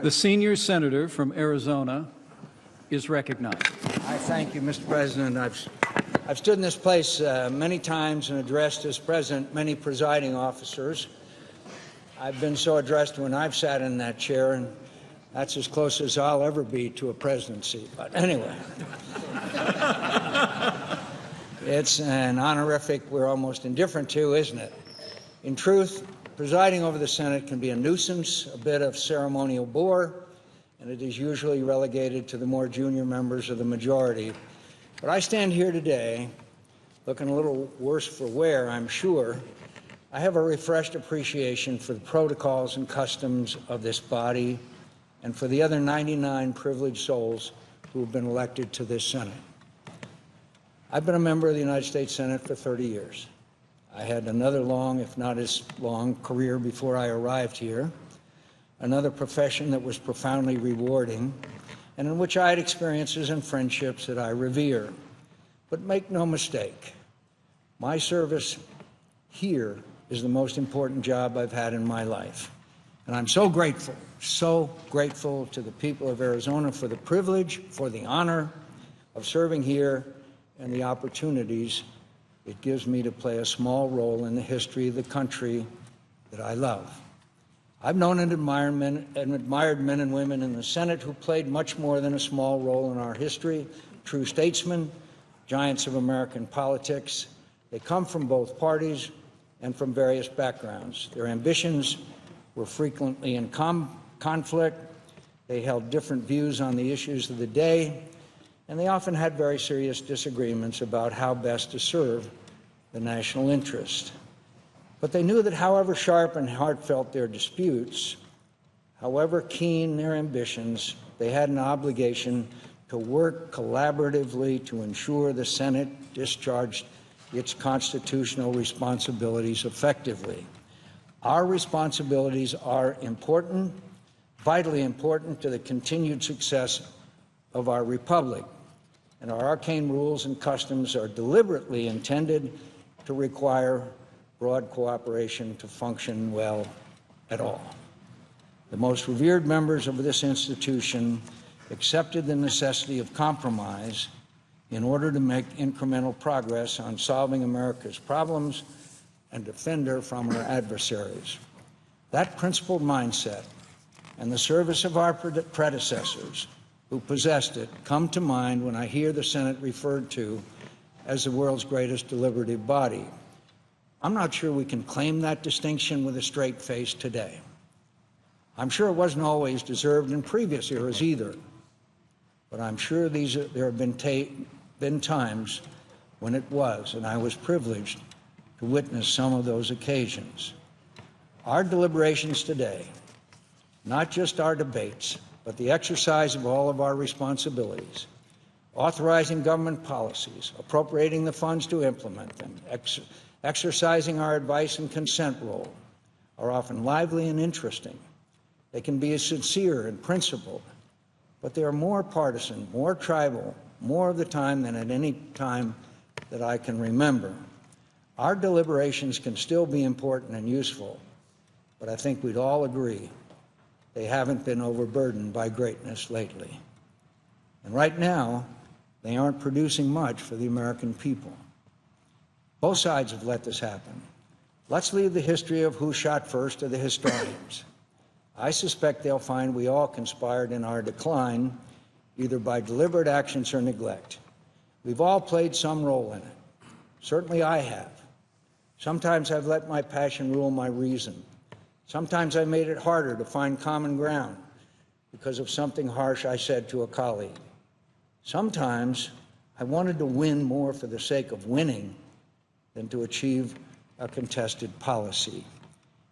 The senior senator from Arizona is recognized. I thank you, Mr. President. I've stood in this place many times and addressed as president many presiding officers. I've been so addressed when I've sat in that chair, and that's as close as I'll ever be to a presidency. But anyway, it's an honorific we're almost indifferent to, isn't it? In truth, presiding over the Senate can be a nuisance, a bit of ceremonial bore, and it is usually relegated to the more junior members of the majority. But I stand here today, looking a little worse for wear, I'm sure. I have a refreshed appreciation for the protocols and customs of this body and for the other 99 privileged souls who have been elected to this Senate. I've been a member of the United States Senate for 30 years. I had another long, if not as long, career before I arrived here, another profession that was profoundly rewarding, and in which I had experiences and friendships that I revere. But make no mistake, my service here is the most important job I've had in my life. And I'm so grateful to the people of Arizona for the privilege, for the honor of serving here and the opportunities it gives me to play a small role in the history of the country that I love. I've known and admired men and women in the Senate who played much more than a small role in our history, true statesmen, giants of American politics. They come from both parties and from various backgrounds. Their ambitions were frequently in conflict. They held different views on the issues of the day, and they often had very serious disagreements about how best to serve the national interest. But they knew that however sharp and heartfelt their disputes, however keen their ambitions, they had an obligation to work collaboratively to ensure the Senate discharged its constitutional responsibilities effectively. Our responsibilities are important, vitally important to the continued success of our republic, and our arcane rules and customs are deliberately intended to require broad cooperation to function well at all. The most revered members of this institution accepted the necessity of compromise in order to make incremental progress on solving America's problems and defend her from her adversaries. That principled mindset and the service of our predecessors who possessed it come to mind when I hear the Senate referred to as the world's greatest deliberative body. I'm not sure we can claim that distinction with a straight face today. I'm sure it wasn't always deserved in previous eras either, but I'm sure there have been times when it was, and I was privileged to witness some of those occasions. Our deliberations today, not just our debates, but the exercise of all of our responsibilities, authorizing government policies, appropriating the funds to implement them, exercising our advice and consent role, are often lively and interesting. They can be sincere and principled, but they are more partisan, more tribal, more of the time than at any time that I can remember. Our deliberations can still be important and useful, but I think we'd all agree they haven't been overburdened by greatness lately. And right now, they aren't producing much for the American people. Both sides have let this happen. Let's leave the history of who shot first to the historians. I suspect they'll find we all conspired in our decline, either by deliberate actions or neglect. We've all played some role in it. Certainly I have. Sometimes I've let my passion rule my reason. Sometimes I made it harder to find common ground because of something harsh I said to a colleague. Sometimes I wanted to win more for the sake of winning than to achieve a contested policy.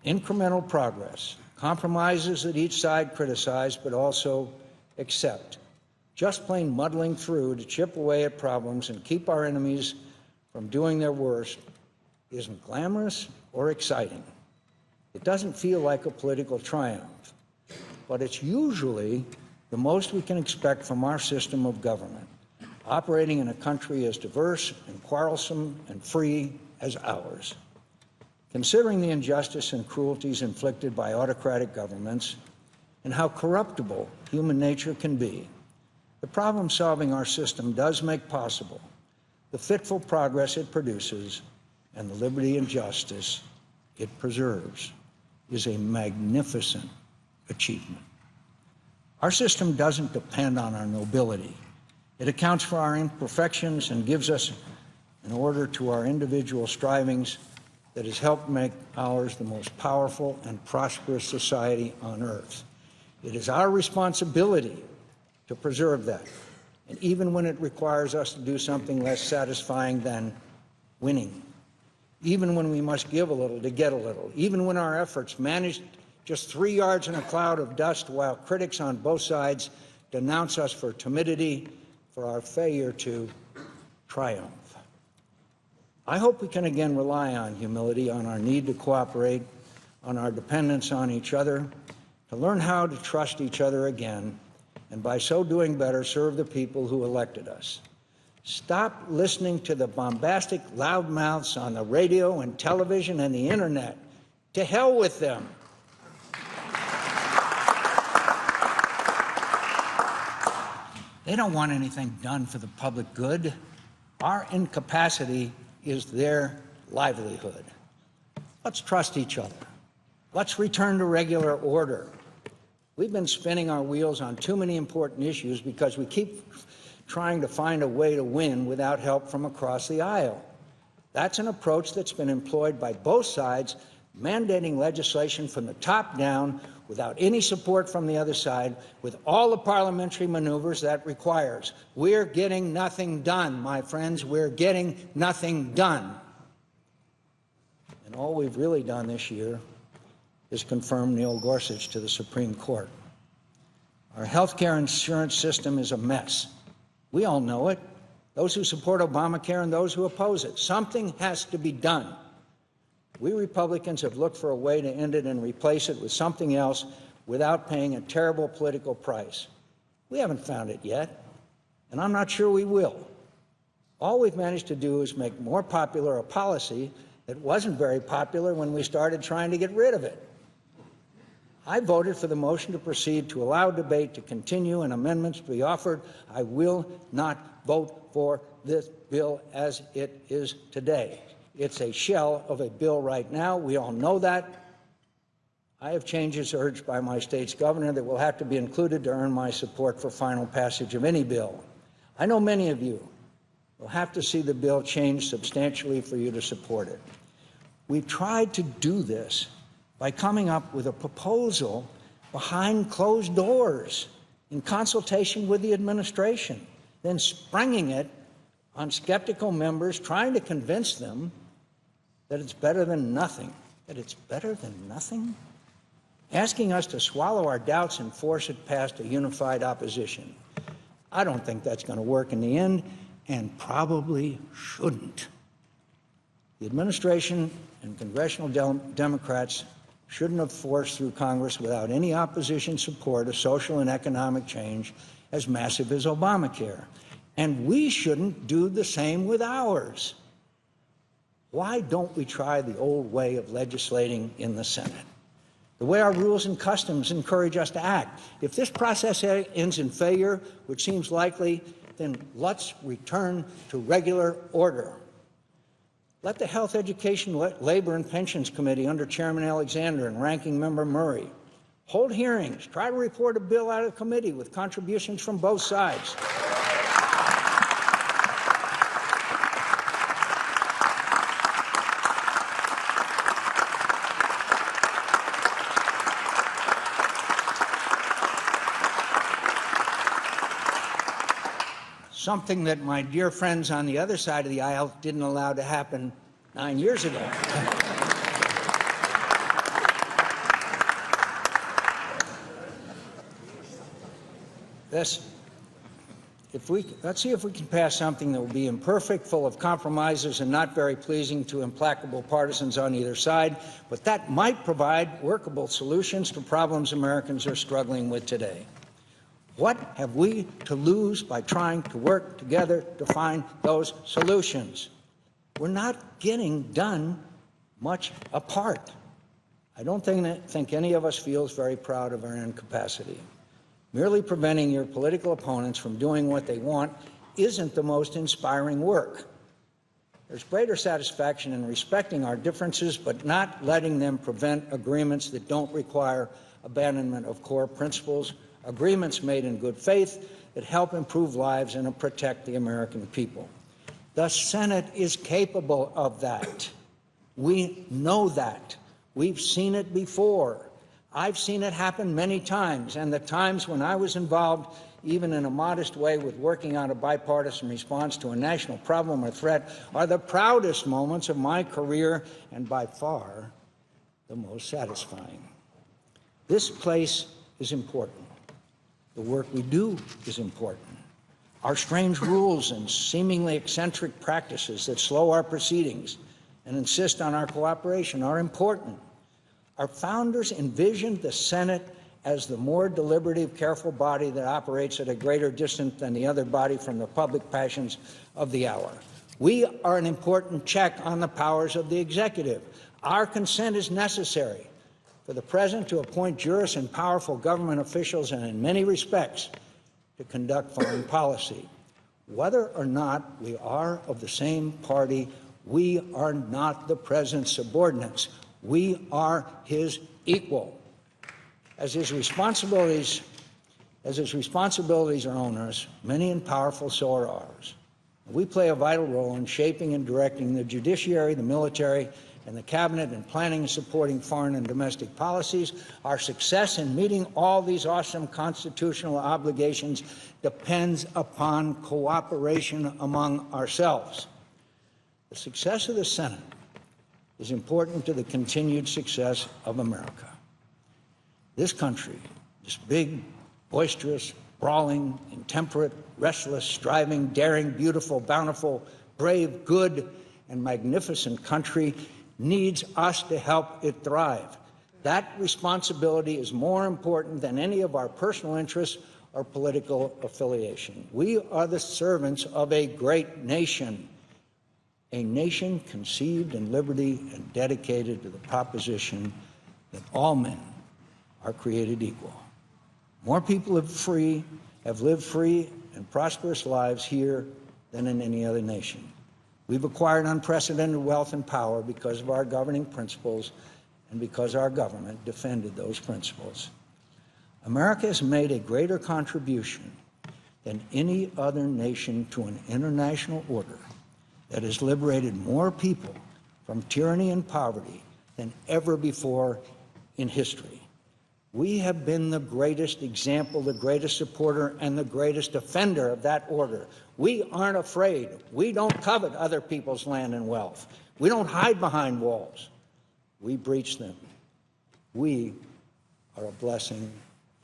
Incremental progress, compromises that each side criticized but also accept. Just plain muddling through to chip away at problems and keep our enemies from doing their worst isn't glamorous or exciting. It doesn't feel like a political triumph, but it's usually the most we can expect from our system of government, operating in a country as diverse and quarrelsome and free as ours. Considering the injustice and cruelties inflicted by autocratic governments, and how corruptible human nature can be, the problem solving our system does make possible, the fitful progress it produces, and the liberty and justice it preserves is a magnificent achievement. Our system doesn't depend on our nobility. It accounts for our imperfections and gives us an order to our individual strivings that has helped make ours the most powerful and prosperous society on earth. It is our responsibility to preserve that, and even when it requires us to do something less satisfying than winning, even when we must give a little to get a little, even when our efforts manage just 3 yards in a cloud of dust while critics on both sides denounce us for timidity, for our failure to triumph. I hope we can again rely on humility, on our need to cooperate, on our dependence on each other, to learn how to trust each other again, and by so doing better, serve the people who elected us. Stop listening to the bombastic loudmouths on the radio and television and the internet. To hell with them. They don't want anything done for the public good. Our incapacity is their livelihood. Let's trust each other. Let's return to regular order. We've been spinning our wheels on too many important issues because we keep trying to find a way to win without help from across the aisle. That's an approach that's been employed by both sides, mandating legislation from the top down without any support from the other side, with all the parliamentary maneuvers that requires. We're getting nothing done, my friends. We're getting nothing done. And all we've really done this year is confirm Neil Gorsuch to the Supreme Court. Our health care insurance system is a mess. We all know it, those who support Obamacare and those who oppose it. Something has to be done. We Republicans have looked for a way to end it and replace it with something else without paying a terrible political price. We haven't found it yet, and I'm not sure we will. All we've managed to do is make more popular a policy that wasn't very popular when we started trying to get rid of it. I voted for the motion to proceed to allow debate to continue and amendments to be offered. I will not vote for this bill as it is today. It's a shell of a bill right now. We all know that. I have changes urged by my state's governor that will have to be included to earn my support for final passage of any bill. I know many of you will have to see the bill change substantially for you to support it. We've tried to do this by coming up with a proposal behind closed doors in consultation with the administration, then springing it on skeptical members, trying to convince them that it's better than nothing. That it's better than nothing? Asking us to swallow our doubts and force it past a unified opposition. I don't think that's going to work in the end, and probably shouldn't. The administration and congressional Democrats shouldn't have forced through Congress without any opposition support a social and economic change as massive as Obamacare. And we shouldn't do the same with ours. Why don't we try the old way of legislating in the Senate? The way our rules and customs encourage us to act. If this process ends in failure, which seems likely, then let's return to regular order. Let the Health, Education, Labor, and Pensions Committee under Chairman Alexander and Ranking Member Murray hold hearings, try to report a bill out of committee with contributions from both sides. Something that my dear friends on the other side of the aisle didn't allow to happen 9 years ago. Let's see if we can pass something that will be imperfect, full of compromises, and not very pleasing to implacable partisans on either side, but that might provide workable solutions to problems Americans are struggling with today. What have we to lose by trying to work together to find those solutions? We're not getting done much apart. I don't think any of us feels very proud of our incapacity. Merely preventing your political opponents from doing what they want isn't the most inspiring work. There's greater satisfaction in respecting our differences, but not letting them prevent agreements that don't require abandonment of core principles, agreements made in good faith that help improve lives and protect the American people. The Senate is capable of that. We know that. We've seen it before. I've seen it happen many times, and the times when I was involved, even in a modest way, with working on a bipartisan response to a national problem or threat, are the proudest moments of my career and by far the most satisfying. This place is important. The work we do is important. Our strange rules and seemingly eccentric practices that slow our proceedings and insist on our cooperation are important. Our founders envisioned the Senate as the more deliberative, careful body that operates at a greater distance than the other body from the public passions of the hour. We are an important check on the powers of the executive. Our consent is necessary for the President to appoint jurists and powerful government officials, and in many respects, to conduct foreign policy. Whether or not we are of the same party, we are not the President's subordinates. We are his equal. As his responsibilities are onerous, many and powerful, so are ours. We play a vital role in shaping and directing the judiciary, the military, and the cabinet in planning and supporting foreign and domestic policies. Our success in meeting all these awesome constitutional obligations depends upon cooperation among ourselves. The success of the Senate is important to the continued success of America. This country, this big, boisterous, brawling, intemperate, restless, striving, daring, beautiful, bountiful, brave, good, and magnificent country needs us to help it thrive. That responsibility is more important than any of our personal interests or political affiliation. We are the servants of a great nation, a nation conceived in liberty and dedicated to the proposition that all men are created equal. More people have lived free and prosperous lives here than in any other nation. We've acquired unprecedented wealth and power because of our governing principles and because our government defended those principles. America has made a greater contribution than any other nation to an international order that has liberated more people from tyranny and poverty than ever before in history. We have been the greatest example, the greatest supporter, and the greatest defender of that order. We aren't afraid. We don't covet other people's land and wealth. We don't hide behind walls. We breach them. We are a blessing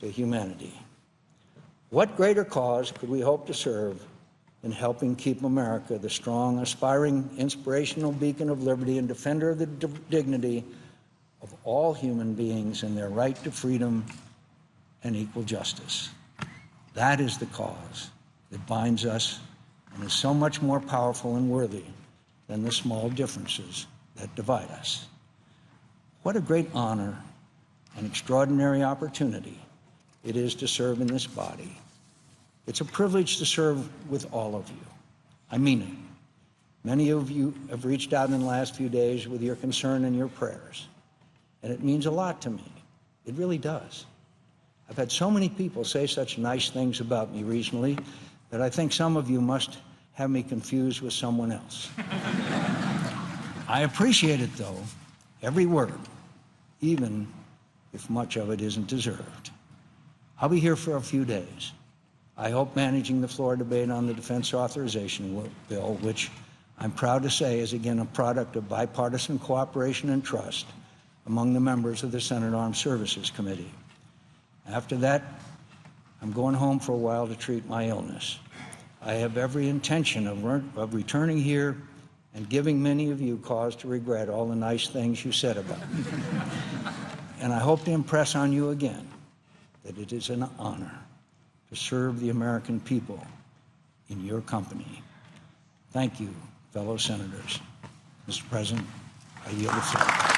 to humanity. What greater cause could we hope to serve than helping keep America the strong, aspiring, inspirational beacon of liberty and defender of the dignity of all human beings and their right to freedom and equal justice? That is the cause that binds us and is so much more powerful and worthy than the small differences that divide us. What a great honor and extraordinary opportunity it is to serve in this body. It's a privilege to serve with all of you. I mean it. Many of you have reached out in the last few days with your concern and your prayers, and it means a lot to me. It really does. I've had so many people say such nice things about me recently that I think some of you must have me confused with someone else. I appreciate it, though, every word, even if much of it isn't deserved. I'll be here for a few days. I hope managing the floor debate on the defense authorization bill, which I'm proud to say is again a product of bipartisan cooperation and trust among the members of the Senate Armed Services Committee. After that, I'm going home for a while to treat my illness. I have every intention of returning here and giving many of you cause to regret all the nice things you said about me. And I hope to impress on you again that it is an honor to serve the American people in your company. Thank you, fellow senators. Mr. President, I yield the floor.